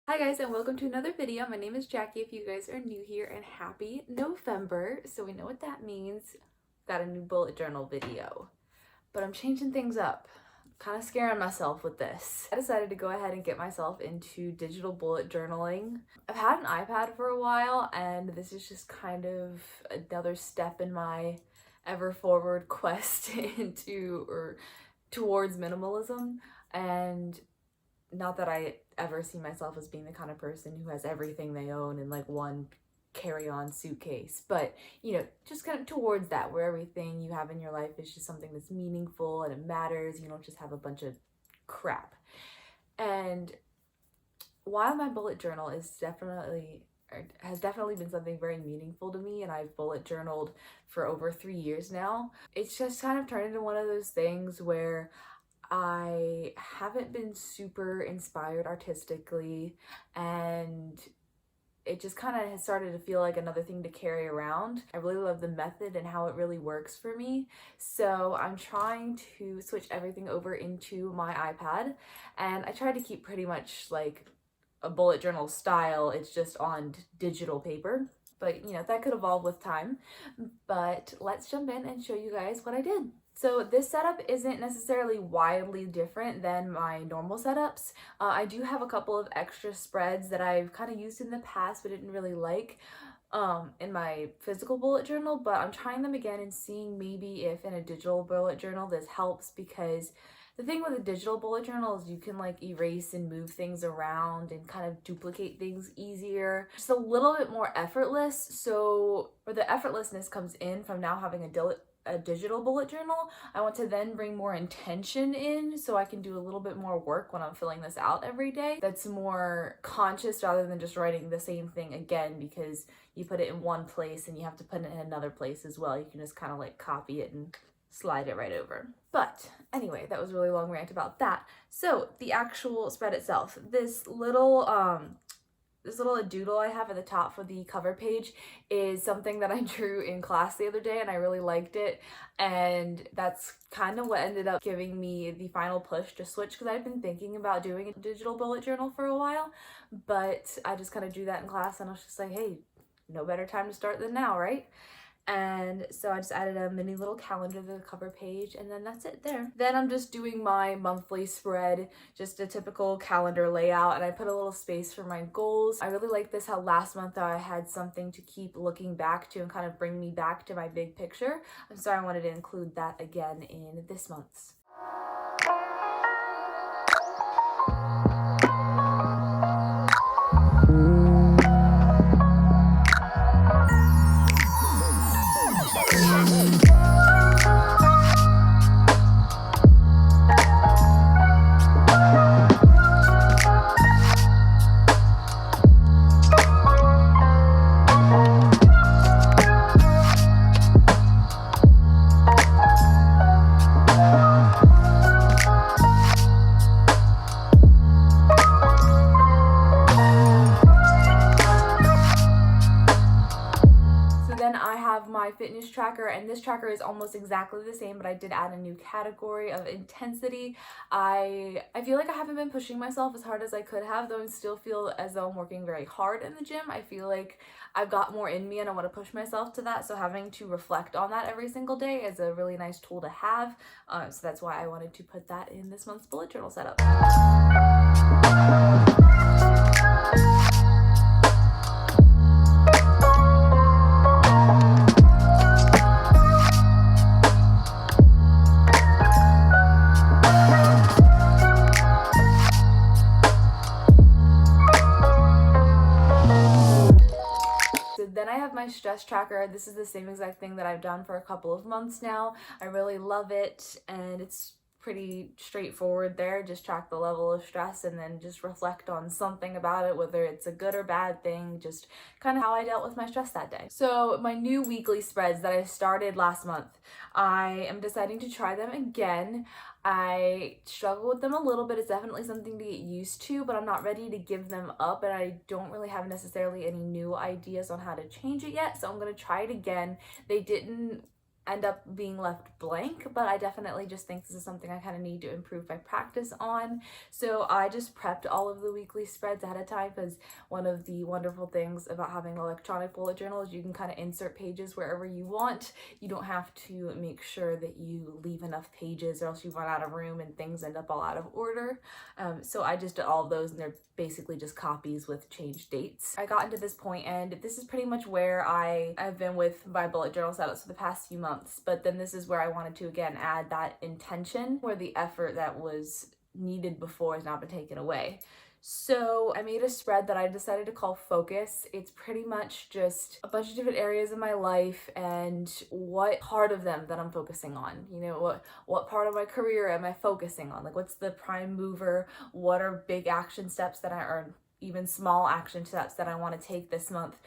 Hi guys, and welcome to another video. My name is Jackie if you guys are new here, and happy November. So we know what that means. Got a new bullet journal video, but I'm changing things up. Kind of scaring myself with this. I decided to go ahead and get myself into digital bullet journaling. I've had an iPad for a while, and this is just kind of another step in my ever forward quest towards minimalism. And not that I ever see myself as being the kind of person who has everything they own in like one carry-on suitcase, but just kind of towards that, where everything you have in your life is just something that's meaningful and it matters. You don't just have a bunch of crap. And while my bullet journal has definitely been something very meaningful to me, and I've bullet journaled for over 3 years now, it's just kind of turned into one of those things where I haven't been super inspired artistically, and it just kind of has started to feel like another thing to carry around. I really love the method and how it really works for me. So I'm trying to switch everything over into my iPad, and I try to keep pretty much like a bullet journal style. It's just on digital paper. But that could evolve with time. But let's jump in and show you guys what I did. So this setup isn't necessarily wildly different than my normal setups. I do have a couple of extra spreads that I've kind of used in the past but didn't really like in my physical bullet journal, but I'm trying them again and seeing maybe if in a digital bullet journal this helps, because the thing with a digital bullet journal is you can like erase and move things around and kind of duplicate things easier. Just a little bit more effortless. So where the effortlessness comes in from now having a digital bullet journal, I want to then bring more intention in so I can do a little bit more work when I'm filling this out every day. That's more conscious rather than just writing the same thing again, because you put it in one place and you have to put it in another place as well. You can just kind of like copy it and slide it right over. But anyway, that was a really long rant about that. So the actual spread itself, this little doodle I have at the top for the cover page is something that I drew in class the other day, and I really liked it, and that's kind of what ended up giving me the final push to switch, because I've been thinking about doing a digital bullet journal for a while, but I just kind of drew that in class and I was just like, hey, no better time to start than now, right? And so I just added a mini little calendar to the cover page, and then that's it there. Then I'm just doing my monthly spread, just a typical calendar layout, and I put a little space for my goals. I really like this, how last month I had something to keep looking back to and kind of bring me back to my big picture. And so I wanted to include that again in this month's. Then I have my fitness tracker, and this tracker is almost exactly the same, but I did add a new category of intensity. I feel like I haven't been pushing myself as hard as I could have, though I still feel as though I'm working very hard in the gym. I feel like I've got more in me and I want to push myself to that, so having to reflect on that every single day is a really nice tool to have. So that's why I wanted to put that in this month's bullet journal setup. Then I have my stress tracker. This is the same exact thing that I've done for a couple of months now. I really love it, and it's pretty straightforward there. Just track the level of stress and then just reflect on something about it, whether it's a good or bad thing, just kind of how I dealt with my stress that day. So my new weekly spreads that I started last month, I am deciding to try them again. I struggle with them a little bit. It's definitely something to get used to, but I'm not ready to give them up, and I don't really have necessarily any new ideas on how to change it yet, so I'm going to try it again. They didn't end up being left blank, but I definitely just think this is something I kind of need to improve my practice on. So I just prepped all of the weekly spreads ahead of time, because one of the wonderful things about having an electronic bullet journal is you can kind of insert pages wherever you want. You don't have to make sure that you leave enough pages or else you run out of room and things end up all out of order. So I just did all of those, and they're basically just copies with changed dates. I got into this point, and this is pretty much where I've been with my bullet journal setups for the past few months, but then this is where I wanted to again add that intention, where the effort that was needed before has now been taken away. So I made a spread that I decided to call Focus. It's pretty much just a bunch of different areas of my life and what part of them that I'm focusing on. You know, what part of my career am I focusing on? Like, what's the prime mover? What are big action steps that or even small action steps that I want to take this month?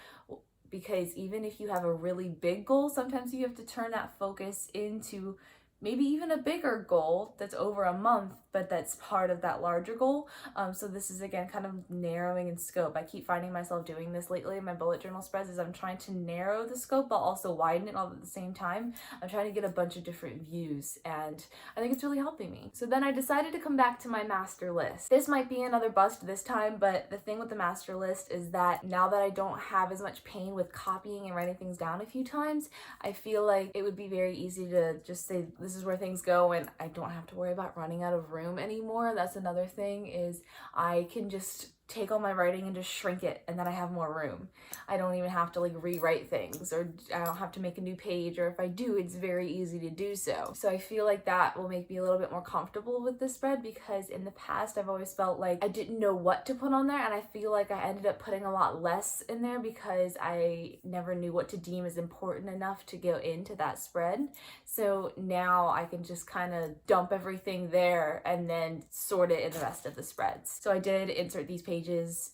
Because even if you have a really big goal, sometimes you have to turn that focus into maybe even a bigger goal that's over a month, but that's part of that larger goal. So this is again kind of narrowing in scope. I keep finding myself doing this lately in my bullet journal spreads, is I'm trying to narrow the scope but also widen it all at the same time. I'm trying to get a bunch of different views, and I think it's really helping me. So then I decided to come back to my master list. This might be another bust this time, but the thing with the master list is that now that I don't have as much pain with copying and writing things down a few times, I feel like it would be very easy to just say this is where things go, and I don't have to worry about running out of room anymore. That's another thing, is I can just take all my writing and just shrink it, and then I have more room. I don't even have to like rewrite things, or I don't have to make a new page, or if I do, it's very easy to do so. So I feel like that will make me a little bit more comfortable with this spread, because in the past I've always felt like I didn't know what to put on there, and I feel like I ended up putting a lot less in there because I never knew what to deem as important enough to go into that spread. So now I can just kind of dump everything there and then sort it in the rest of the spreads. So I did insert these pages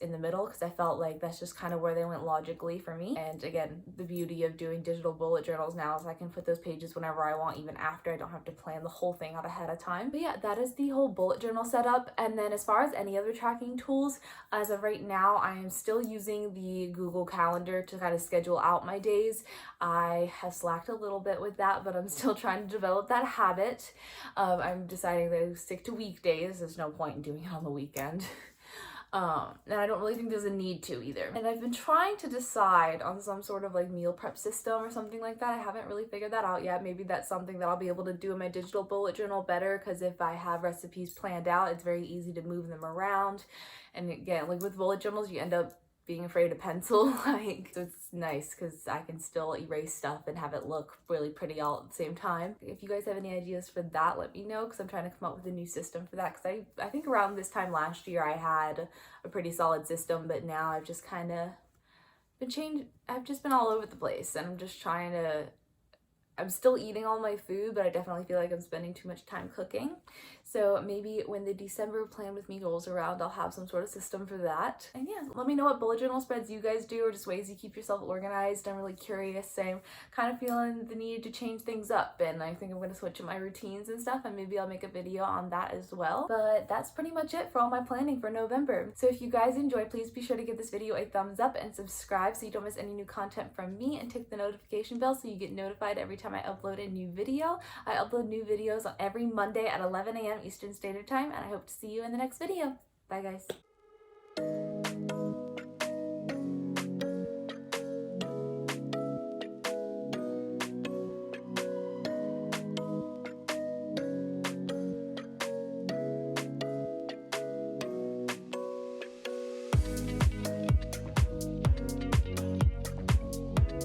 in the middle because I felt like that's just kind of where they went logically for me. And again, the beauty of doing digital bullet journals now is I can put those pages whenever I want, even after. I don't have to plan the whole thing out ahead of time. But yeah, that is the whole bullet journal setup. And then as far as any other tracking tools, as of right now, I am still using the Google Calendar to kind of schedule out my days. I have slacked a little bit with that, but I'm still trying to develop that habit. I'm deciding to stick to weekdays. There's no point in doing it on the weekend. And I don't really think there's a need to either. And I've been trying to decide on some sort of like meal prep system or something like that. I haven't really figured that out yet. Maybe that's something that I'll be able to do in my digital bullet journal better, because if I have recipes planned out, it's very easy to move them around. And again, like with bullet journals, you end up being afraid of pencil, like, so it's nice because I can still erase stuff and have it look really pretty all at the same time. If you guys have any ideas for that, let me know, because I'm trying to come up with a new system for that, because I think around this time last year I had a pretty solid system, but now I've just kind of I've just been all over the place, and I'm still eating all my food, but I definitely feel like I'm spending too much time cooking. So maybe when the December plan with me rolls around, I'll have some sort of system for that. And yeah, let me know what bullet journal spreads you guys do, or just ways you keep yourself organized. I'm really curious. I'm kind of feeling the need to change things up, and I think I'm going to switch up my routines and stuff, and maybe I'll make a video on that as well. But that's pretty much it for all my planning for November. So if you guys enjoy, please be sure to give this video a thumbs up and subscribe so you don't miss any new content from me, and tick the notification bell so you get notified every time I upload a new video. I upload new videos on every Monday at 11 a.m. Eastern Standard Time, and I hope to see you in the next video. Bye guys.